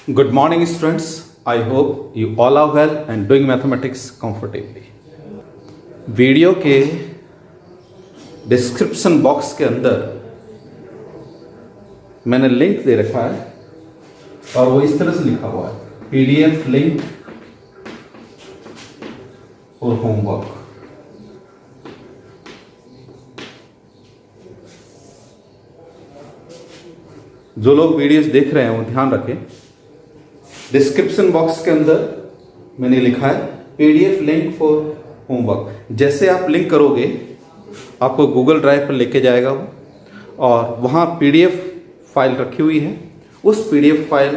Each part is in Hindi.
Good morning, students. I hope you all are well and doing mathematics comfortably. Video के डिस्क्रिप्शन बॉक्स के अंदर मैंने लिंक दे रखा है और वो इस तरह से लिखा हुआ है PDF लिंक और होमवर्क। जो लोग वीडियोस देख रहे हैं वो ध्यान रखें, डिस्क्रिप्शन बॉक्स के अंदर मैंने लिखा है PDF लिंक फॉर होमवर्क। जैसे आप लिंक करोगे आपको गूगल ड्राइव पर लेके जाएगा वो, और वहाँ PDF फाइल रखी हुई है। उस PDF फाइल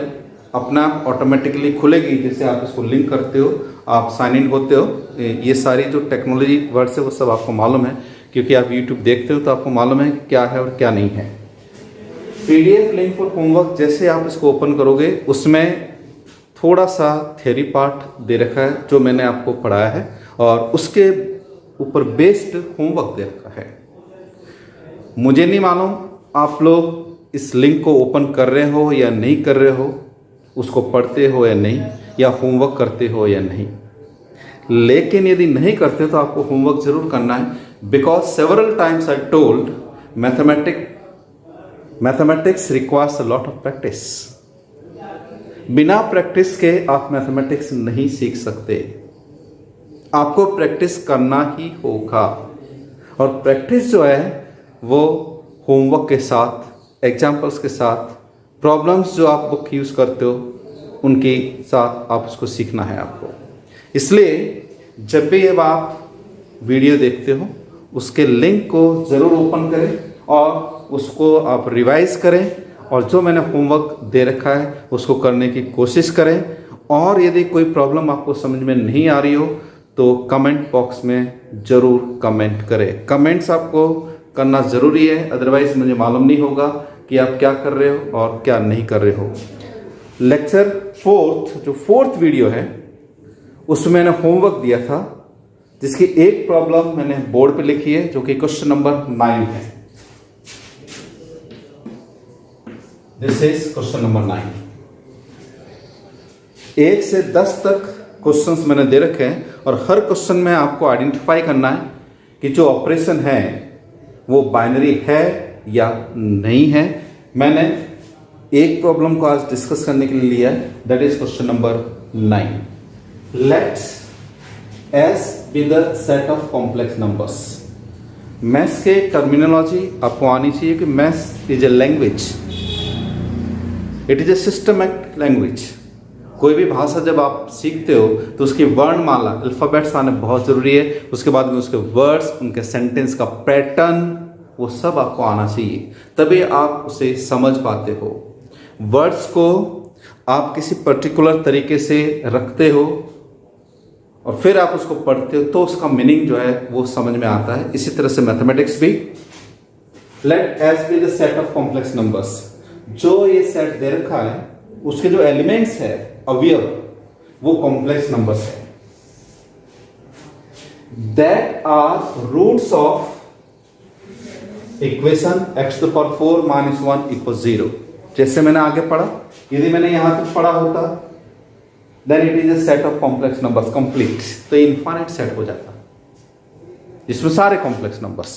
अपना आप ऑटोमेटिकली खुलेगी। जैसे आप इसको लिंक करते हो, आप साइन इन होते हो, ये सारी जो टेक्नोलॉजी वर्ड्स है वो सब आपको मालूम है, क्योंकि आप YouTube देखते हो तो आपको मालूम है क्या है और क्या नहीं है। PDF लिंक फॉर होमवर्क जैसे आप इसको ओपन करोगे उसमें थोड़ा सा थ्योरी पार्ट दे रखा है जो मैंने आपको पढ़ाया है, और उसके ऊपर बेस्ड होमवर्क दे रखा है। मुझे नहीं मालूम आप लोग इस लिंक को ओपन कर रहे हो या नहीं कर रहे हो, उसको पढ़ते हो या नहीं, या होमवर्क करते हो या नहीं। लेकिन यदि नहीं करते तो आपको होमवर्क जरूर करना है, because several times I told mathematics requires a lot of practice. बिना प्रैक्टिस के आप मैथमेटिक्स नहीं सीख सकते, आपको प्रैक्टिस करना ही होगा। और प्रैक्टिस जो है वो होमवर्क के साथ, एग्जाम्पल्स के साथ, प्रॉब्लम्स जो आप बुक यूज़ करते हो उनके साथ आप उसको सीखना है आपको। इसलिए जब भी अब आप वीडियो देखते हो उसके लिंक को ज़रूर ओपन करें और उसको आप रिवाइज करें, और जो मैंने होमवर्क दे रखा है उसको करने की कोशिश करें। और यदि कोई प्रॉब्लम आपको समझ में नहीं आ रही हो तो कमेंट बॉक्स में ज़रूर कमेंट करें। कमेंट्स आपको करना ज़रूरी है, अदरवाइज़ मुझे मालूम नहीं होगा कि आप क्या कर रहे हो और क्या नहीं कर रहे हो। लेक्चर 4 जो 4th वीडियो है उसमें मैंने होमवर्क दिया था, जिसकी एक प्रॉब्लम मैंने बोर्ड पे लिखी है जो कि क्वेश्चन नंबर 9 है। This is question number 9। 1 से 10 तक क्वेश्चंस मैंने दे रखे हैं, और हर क्वेश्चन में आपको आइडेंटिफाई करना है कि जो ऑपरेशन है वो बाइनरी है या नहीं है। मैंने एक प्रॉब्लम को आज डिस्कस करने के लिए लिया है, that is question number 9। Let's S be the set of complex numbers. Maths के टर्मिनोलॉजी आपको आनी चाहिए कि maths is a language, it is A systematic language. कोई भी भाषा जब आप सीखते हो तो उसकी वर्णमाला, अल्फ़ाबेट्स आने बहुत ज़रूरी है। उसके बाद में उसके वर्ड्स, उनके सेंटेंस का पैटर्न, वो सब आपको आना चाहिए, तभी आप उसे समझ पाते हो। वर्ड्स को आप किसी पर्टिकुलर तरीके से रखते हो और फिर आप उसको पढ़ते हो तो उसका मीनिंग जो है वो समझ में आता है। इसी तरह से मैथमेटिक्स भी। Let S be the set of complex numbers. जो ये सेट दे रखा है उसके जो एलिमेंट्स है, अवयव, वो कॉम्प्लेक्स नंबर्स है। That are roots of equation x to the power 4 minus 1 equals 0। जैसे मैंने आगे पढ़ा, यदि मैंने यहां तक पढ़ा होता then it is a set of complex numbers complete, तो इनफाइनाइट सेट हो जाता जिसमें सारे complex numbers.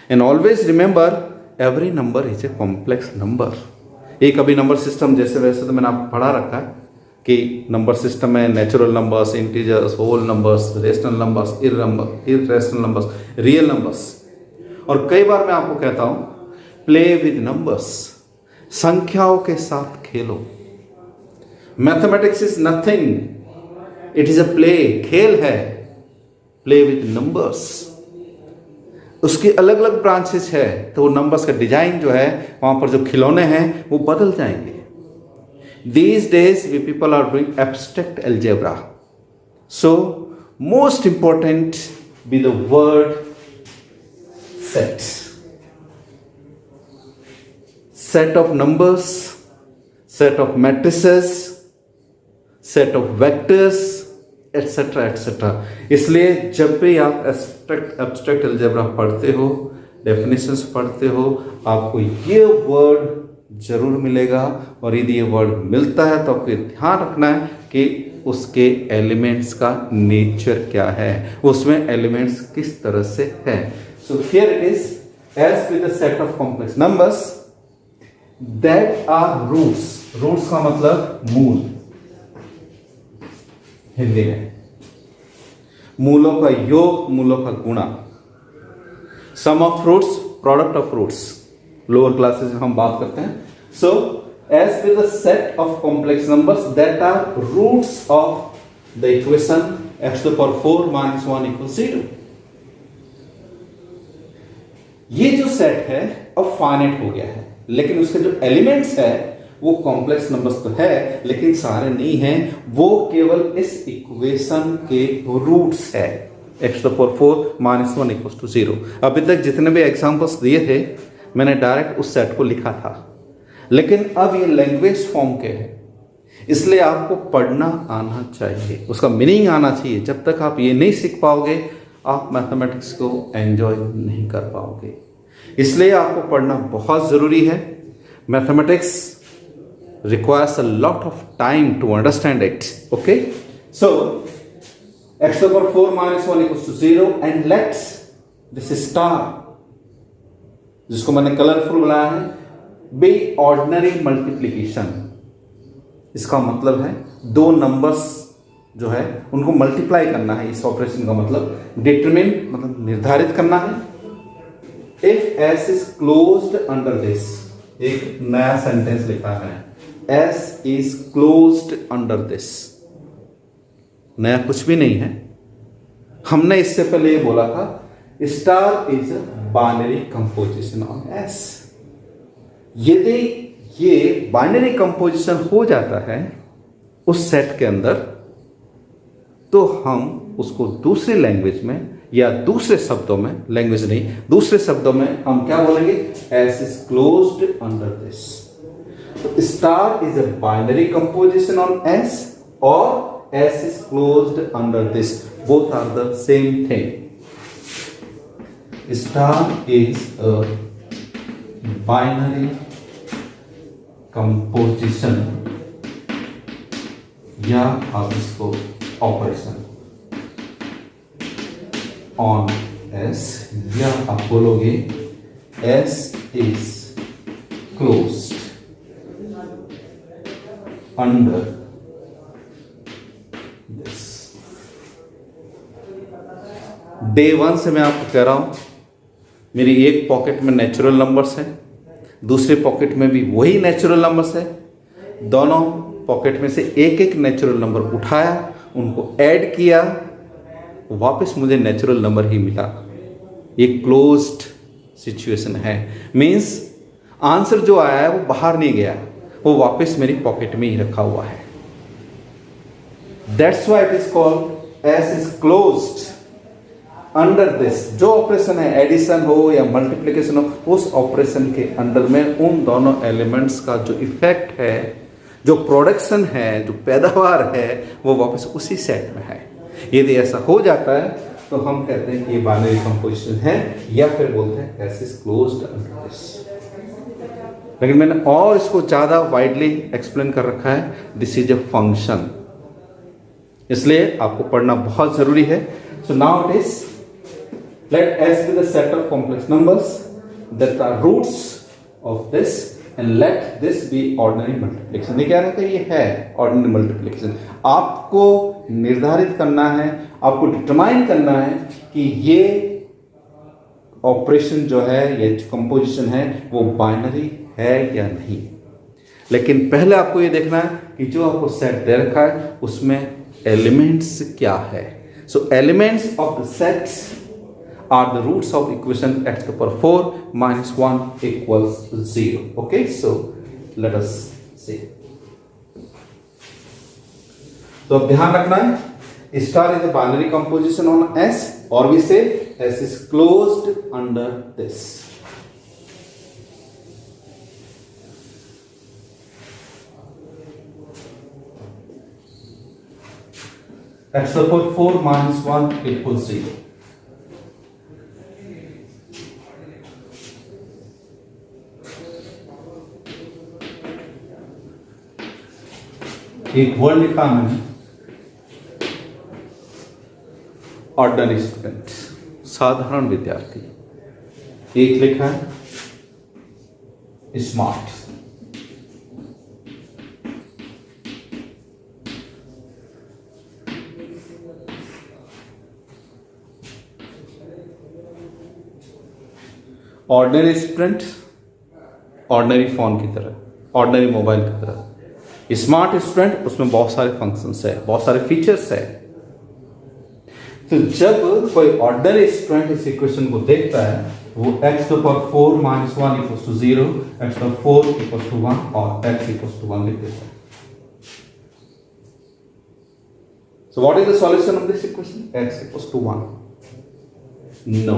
And always remember every number is a complex number. एक अभी नंबर सिस्टम जैसे वैसे तो मैंने आपको पढ़ा रखा है कि नंबर सिस्टम में natural numbers, integers, whole numbers, rational numbers, irrational numbers, real numbers. और कई बार मैं आपको कहता हूं प्ले विद नंबर्स, संख्याओं के साथ खेलो। Mathematics is nothing, it is a play, खेल है। प्ले विद नंबर्स, उसकी अलग अलग ब्रांचेस है, तो नंबर्स का डिजाइन जो है वहां पर जो खिलौने हैं वो बदल जाएंगे। These days we people are doing abstract algebra, so most important be the word set. Set of numbers, set of matrices, set of vectors, etc etc। इसलिए जब भी आप एब्स्ट्रैक्ट अलजेब्रा पढ़ते हो, डेफिनेशंस पढ़ते हो, आपको ये वर्ड जरूर मिलेगा। और यदि ये वर्ड मिलता है तो आपको ध्यान रखना है कि उसके एलिमेंट्स का नेचर क्या है, उसमें एलिमेंट्स किस तरह से है। So here it is, as with the set of complex numbers that are roots. Roots का मतलब मूल, हिंदी में मूलों का योग, मूलों का गुणा। Sum of roots, product of roots, lower classes में हम बात करते हैं। So as with the set of complex numbers that are roots of the equation x to the power 4 minus 1 equals 0। ये जो सेट है अब फाइनाइट हो गया है, लेकिन उसके जो एलिमेंट्स है वो कॉम्प्लेक्स नंबर्स तो है लेकिन सारे नहीं हैं, वो केवल इस इक्वेशन के रूट्स है। x to the power 4 minus 1 equals to 0। अभी तक जितने भी एग्जांपल्स दिए थे मैंने डायरेक्ट उस सेट को लिखा था, लेकिन अब ये लैंग्वेज फॉर्म के है, इसलिए आपको पढ़ना आना चाहिए, उसका मीनिंग आना चाहिए। जब तक आप ये नहीं सीख पाओगे आप मैथमेटिक्स को एंजॉय नहीं कर पाओगे, इसलिए आपको पढ़ना बहुत ज़रूरी है। Mathematics requires a lot of time to understand it. Okay, so x to the power 4 minus 1 equals to 0 and let's this star जिसको मैंने कलरफुल बनाया है बी ऑर्डिनरी मल्टीप्लीकेशन। इसका मतलब है दो नंबर्स जो है उनको मल्टीप्लाई करना है। इस ऑपरेशन का मतलब डिटरमिन मतलब निर्धारित करना है। If s is closed under this, एक नया सेंटेंस लिखा है, S is closed under this। नया कुछ भी नहीं है, हमने इससे पहले ये बोला था star is binary composition on S। यदि ये बाइनरी कंपोजिशन हो जाता है उस सेट के अंदर तो हम उसको दूसरी लैंग्वेज में या दूसरे शब्दों में, लैंग्वेज नहीं दूसरे शब्दों में हम क्या बोलेंगे, S is closed under this। Star is a binary composition on S or S is closed under this. Both are the same thing. Star is a binary composition या आप इसको ऑपरेशन on S या आप बोलोगे S is closed under this। Day 1 से मैं आपको कह रहा हूं मेरी एक पॉकेट में नेचुरल नंबर्स है, दूसरे पॉकेट में भी वही नेचुरल नंबर्स है। दोनों पॉकेट में से एक एक नेचुरल नंबर उठाया, उनको ऐड किया, वापस मुझे नेचुरल नंबर ही मिला। ये क्लोज्ड सिचुएशन है, मींस आंसर जो आया है वो बाहर नहीं गया, वो वापस मेरी पॉकेट में ही रखा हुआ है। That's why it is called S is closed under this. जो ऑपरेशन है एडिशन हो या मल्टीप्लिकेशन हो, उस ऑपरेशन के अंडर में उन दोनों एलिमेंट्स का जो इफेक्ट है, जो प्रोडक्शन है, जो पैदावार है, वो वापस उसी सेट में है। यदि ऐसा हो जाता है तो हम कहते हैं कि ये बाइनरी कंपोजिशन है, या फिर बोलते हैं S is closed under this. लेकिन मैंने और इसको ज़्यादा वाइडली एक्सप्लेन कर रखा है, दिस इज अ फंक्शन, इसलिए आपको पढ़ना बहुत ज़रूरी है। So now it is let S be the set of complex numbers that are roots of this and let this be ordinary multiplication. ये कह रहे हैं कि ये है ऑर्डिनरी मल्टीप्लिकेशन। आपको निर्धारित करना है, आपको डिटरमाइन करना है कि ये ऑपरेशन जो है, ये कंपोजिशन है, वो बाइनरी है या नहीं। लेकिन पहले आपको ये देखना है कि जो आपको सेट दे रखा है उसमें एलिमेंट्स क्या है। So elements of the sets are the roots of equation x to the power 4 minus 1 equals 0. Okay, so let us see. तो अब ध्यान रखना है, star is a binary composition on S, or we say S is closed under this. X to the power 4 minus 1 equals 0. एक वर्ड लिखा मैंने, ऑर्डिनरी स्टूडेंट, साधारण विद्यार्थी। एक लिखा है smart. Ordinary student ordinary phone की तरह, ऑर्डिनरी मोबाइल की तरह। स्मार्ट स्टूडेंट, उसमें बहुत सारे फंक्शंस है, बहुत सारे फीचर्स है। तो जब कोई ऑर्डिनरी स्टूडेंट इस इक्वेशन को देखता है, वो x to the power 4 minus 1 equals to 0, x to the 4 equals to 1 और x equals to 1 लिख देता है। So what is the solution of this equation? X equals to 1. No.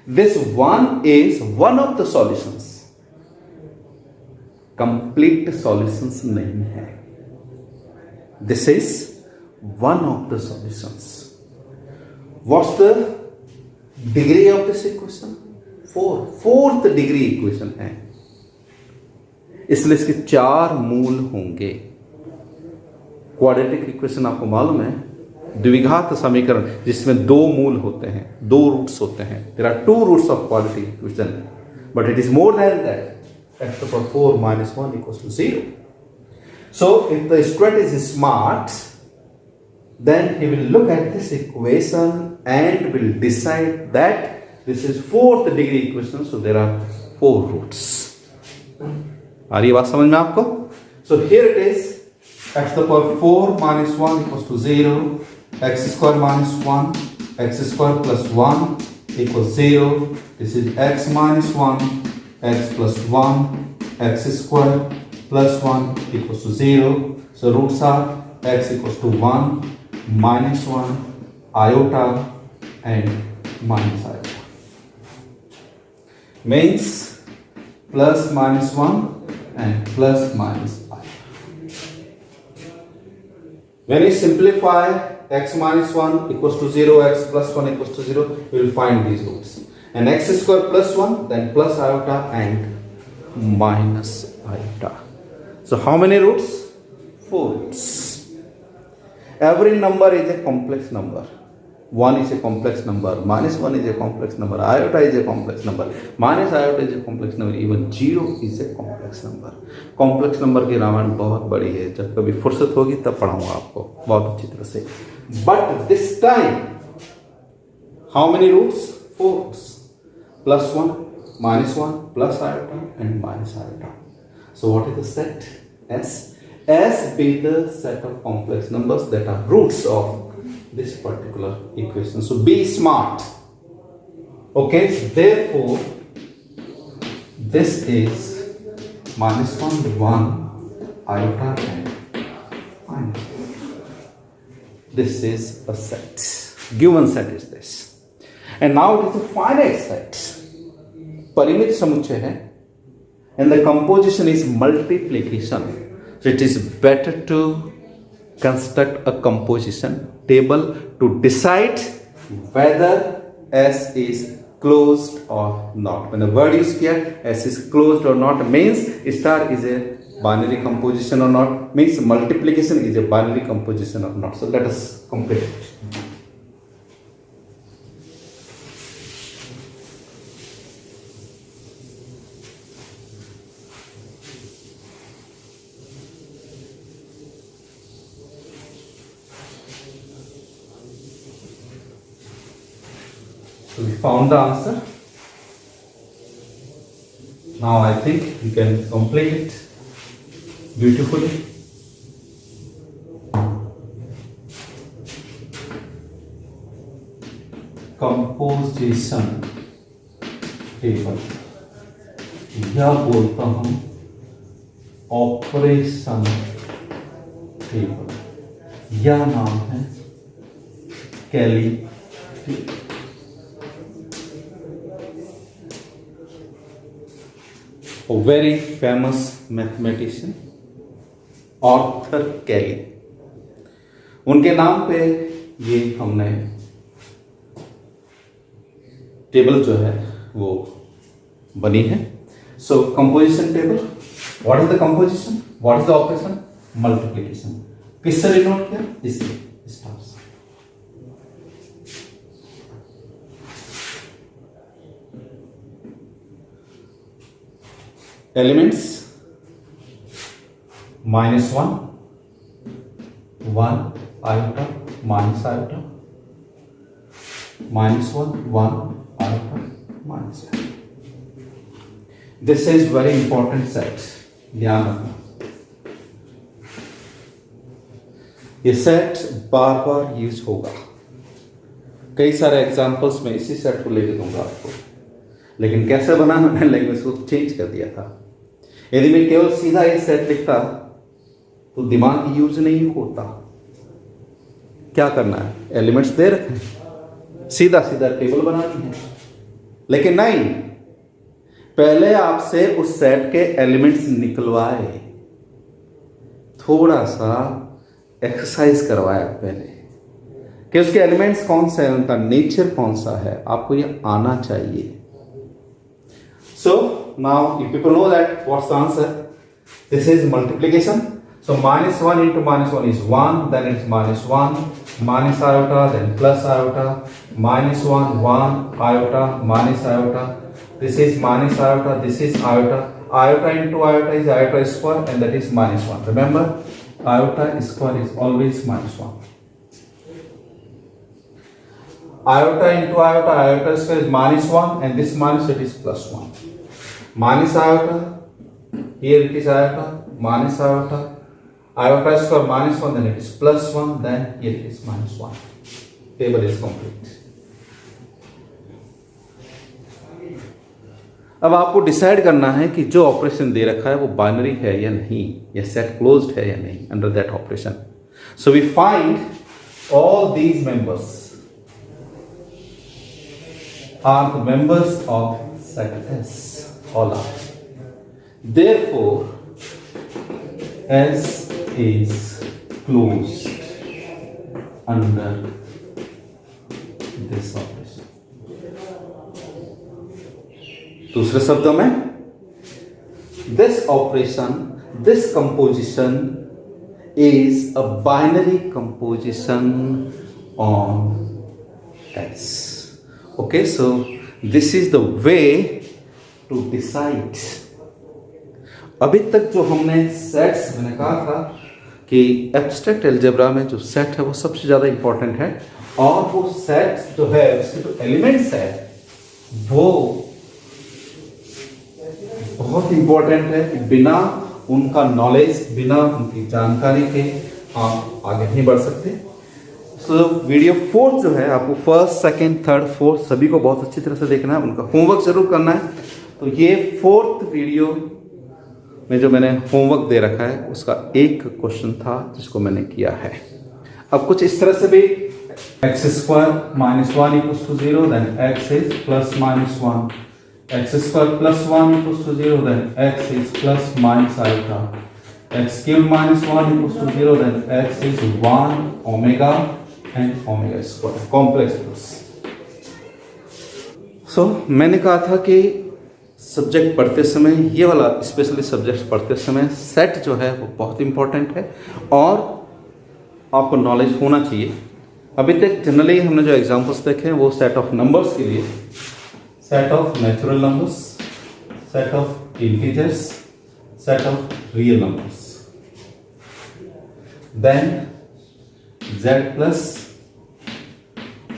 This 1 is one of the solutions. Complete solutions नहीं है। This is one of the solutions. What's the degree of this equation? 4. Fourth degree equation है, इसलिए इसके 4 मूल होंगे। क्वाड्रेटिक इक्वेशन आपको मालूम है, द्विघात समीकरण जिसमें 2 मूल होते हैं, 2 रूट्स होते हैं। There are 2 roots of quadratic equation, but it is more than that. X to the power 4 minus 1 equals to 0. So if the student is smart, then he will look at this equation and will decide that this is 4th degree equation, so there are 4 roots. आ रही बात समझ में आपको? So here it is, x to the power 4 minus 1 equals to 0, x square minus 1, x square plus 1 equals 0. This is x minus 1, x plus 1, x square plus 1 equals to 0. So roots are x equals to 1, minus 1, iota and minus iota. Means plus minus 1 and plus minus iota. When you simplify x minus 1 equals to 0, x plus 1 equals to 0, you will find these roots. And x square plus 1, then plus iota and minus iota. So how many roots? 4 roots. Every number is a complex number. 1 is a complex number, minus 1 is a complex number, iota is a complex number, minus iota is a complex number, even 0 is a complex number. Complex number की रामायण बहुत बड़ी है, जब कभी फुर्सत होगी तब पढ़ाऊंगा आपको बहुत अच्छी तरह से। But this time, how many roots? 4 roots. Plus 1, minus 1, plus iota and minus iota. So what is the set? S. S be the set of complex numbers that are roots of this particular equation. So be smart. Okay, so therefore this is minus 1, 1, iota and minus 1. This is a set. Given set is this. And now it is a finite set. परिमित समुच्चय है. And the composition is multiplication. So it is better to construct a composition table to decide whether S is closed or not. When the word is here, S is closed or not means star is a binary composition or not, means multiplication is a binary composition or not. So let us complete it. So we found the answer. Now I think you can complete it beautifully. Composition table या बोलता हूं ऑपरेशन टेबल, यह नाम है Cayley table. A very famous mathematician, Arthur Cayley, उनके नाम पे ये हमने टेबल जो है वो बनी है। So composition table what is the composition, what is the operation, multiplication. किससे डिनोट किया, इससे, स्टार से। Elements -1 1 iota minus iota, -1 1 iota minus iota. This is very important set, ध्यान रखना। ये सेट बार बार यूज होगा। कई सारे एग्जांपल्स में इसी सेट को लेके दूंगा आपको, लेकिन कैसे बनाना, मैंने लैंग्वेज को चेंज कर दिया था। यदि मैं केवल सीधा ये सेट लिखता तो दिमाग यूज नहीं होता। क्या करना है, एलिमेंट्स दे रखे हैं, सीधा सीधा टेबल बनानी है। लेकिन नहीं, पहले आपसे उस सेट के एलिमेंट्स निकलवाए, थोड़ा सा एक्सरसाइज करवाया पहले कि उसके एलिमेंट्स कौन से हैं, उनका नेचर कौन सा है, आपको ये आना चाहिए। So now you people know that what's the answer? This is multiplication. So -1 into -1 is 1, then it's -1, minus iota, then plus iota, -1 1 iota, minus iota. This is minus iota, this is iota. Iota into iota is iota square, and that is -1. Remember, iota square is always -1. Iota into iota, iota square is -1, and this minus it is +1. Minus iota, here it is iota, minus iota, iota square -1, then it is +1, then here it is -1. Table is complete. अब आपको डिसाइड करना है कि जो ऑपरेशन दे रखा है वो बाइनरी है या नहीं, या सेट क्लोज्ड है या नहीं under that operation. So we find all these members are the members of set S. All are. Therefore, S is closed under this operation. दूसरे शब्दों में, this operation, this composition is a binary composition on S. Okay, so this is the way to decide. अभी तक जो हमने सेट्स, मैंने कहा था कि एब्स्ट्रैक्ट अलजेब्रा में जो सेट है वो सबसे ज़्यादा इंपॉर्टेंट है, और वो सेट जो है उसके जो एलिमेंट्स है वो बहुत इंपॉर्टेंट है कि बिना उनका नॉलेज, बिना उनकी जानकारी के आप आगे नहीं बढ़ सकते। सो वीडियो 4 जो है आपको 1st, 2nd, 3rd, 4th सभी को बहुत अच्छी तरह से देखना है, उनका होमवर्क जरूर करना है। तो ये 4th वीडियो में जो मैंने होमवर्क दे रखा है उसका एक क्वेश्चन था जिसको मैंने किया है। अब कुछ इस तरह से भी, x² -1 = 0, then x is +-1, x² +1 = 0, then x is +- iota, x³ -1 = 0, then x is 1 omega and omega square, complex plus. So मैंने कहा था कि सब्जेक्ट पढ़ते समय, ये वाला स्पेशली सब्जेक्ट पढ़ते समय सेट जो है वो बहुत इंपॉर्टेंट है और आपको नॉलेज होना चाहिए। अभी तक जनरली हमने जो एग्जांपल्स देखे हैं वो सेट ऑफ नंबर्स के लिए, set of natural numbers, set of integers, set of real numbers, then z plus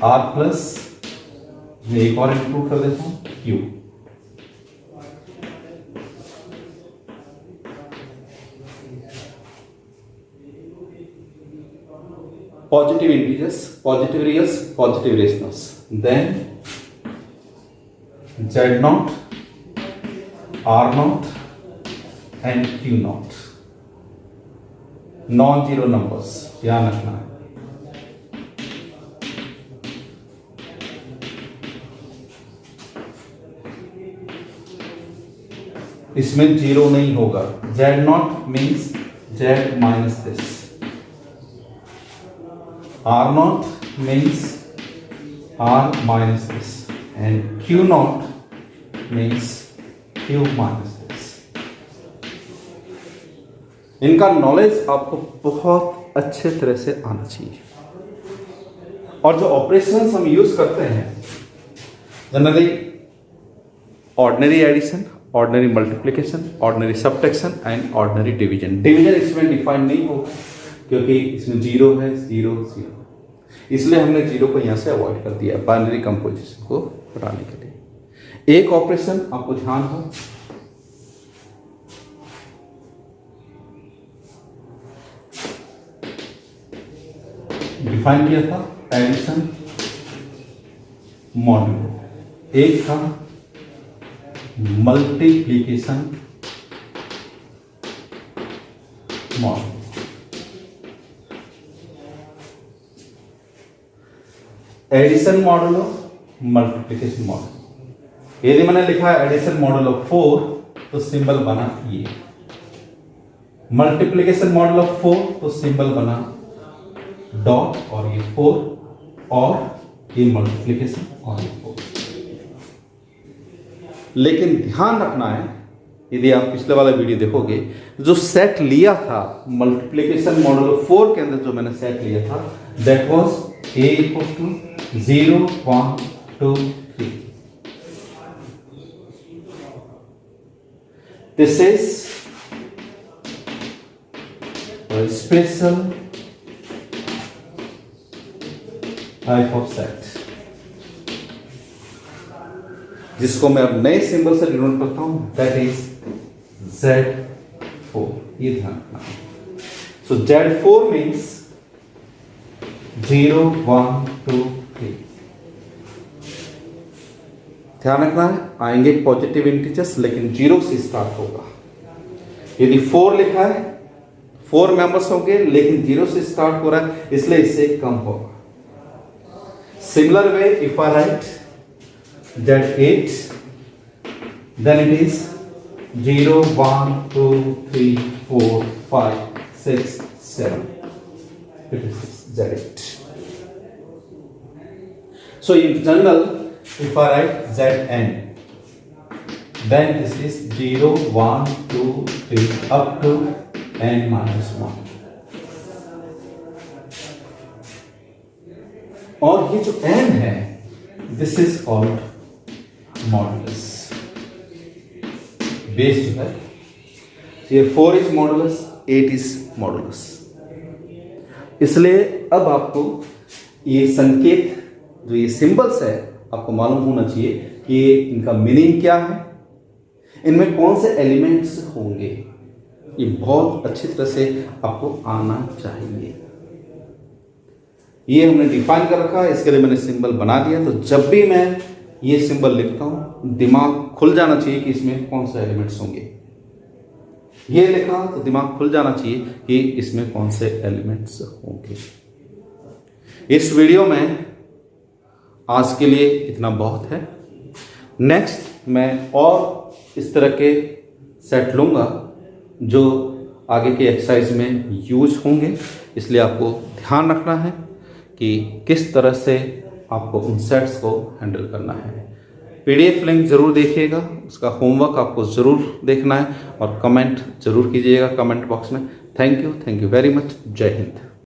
r plus, एक और इंक्लूड कर देता हूं q। Positive integers, positive reals, positive rationals. Then Z0, R0 and Q0. Non-zero numbers, ध्यान रखना है। इसमें जीरो नहीं होगा। Z0 means Z minus this. R0 means R minus this, and Q0 means Q minus this. इनका नॉलेज आपको बहुत अच्छे तरह से आना चाहिए। और जो ऑपरेशंस हम यूज करते हैं generally ordinary addition, ordinary multiplication, ordinary subtraction and ordinary division. Division इसमें डिफाइन नहीं होगा क्योंकि इसमें जीरो है, जीरो जीरो, इसलिए हमने जीरो को यहाँ से अवॉइड कर दिया बाइनरी कंपोजिशन को हटाने के लिए। एक ऑपरेशन आपको ध्यान हो, डिफाइन किया था एडिशन मॉड्यूलो, एक था multiplication modulo. Addition modulo, multiplication modulo. यदि मैंने लिखा है एडिशन मॉडुलो 4 तो सिंबल बना ये, मल्टीप्लिकेशन मॉडुलो 4 तो सिंबल बना डॉट और ये 4 और ये मल्टीप्लिकेशन और ये 4। लेकिन ध्यान रखना है, यदि आप पिछले वाला वीडियो देखोगे, जो सेट लिया था मल्टीप्लिकेशन मॉडुलो 4 के अंदर जो मैंने सेट लिया था that was a equals to 0 1 2 3। This is a special type of set जिसको मैं अब नए सिंबल से डिनोट करता हूं, दैट इज Z4। ये ध्यान रखना। सो Z4 मीन्स 0 1 2 3। ध्यान रखना है, आएंगे पॉजिटिव इंटीजर्स लेकिन 0 से स्टार्ट होगा। यदि 4 लिखा है 4 मेंबर्स होंगे लेकिन 0 से स्टार्ट हो रहा है, इसलिए इससे कम होगा। Similar way if I right Z8 then it is 0 1 2 3 4 5 6 7। It is Z8. So in general, if I write Zn, then this is 0 1 2 3 up to n minus 1। और ये जो n है, this is called modulus based है। ये 4 is modulus, 8 is modulus। इसलिए अब आपको ये संकेत जो ये सिंबल्स है आपको मालूम होना चाहिए कि इनका मीनिंग क्या है, इनमें कौन से एलिमेंट्स होंगे, ये बहुत अच्छी तरह से आपको आना चाहिए। ये हमने डिफाइन कर रखा है, इसके लिए मैंने सिंबल बना दिया। तो जब भी मैं ये सिंबल लिखता हूं दिमाग खुल जाना चाहिए कि इसमें कौन से एलिमेंट्स होंगे। ये लिखा तो दिमाग खुल जाना चाहिए कि इसमें कौन से एलिमेंट्स होंगे। इस वीडियो में आज के लिए इतना बहुत है। नेक्स्ट मैं और इस तरह के सेट लूँगा जो आगे के एक्सरसाइज में यूज होंगे, इसलिए आपको ध्यान रखना है कि किस तरह से आपको उन सेट्स को हैंडल करना है। PDF लिंक ज़रूर देखिएगा, उसका होमवर्क आपको ज़रूर देखना है और कमेंट ज़रूर कीजिएगा कमेंट बॉक्स में। Thank you very much. जय हिंद।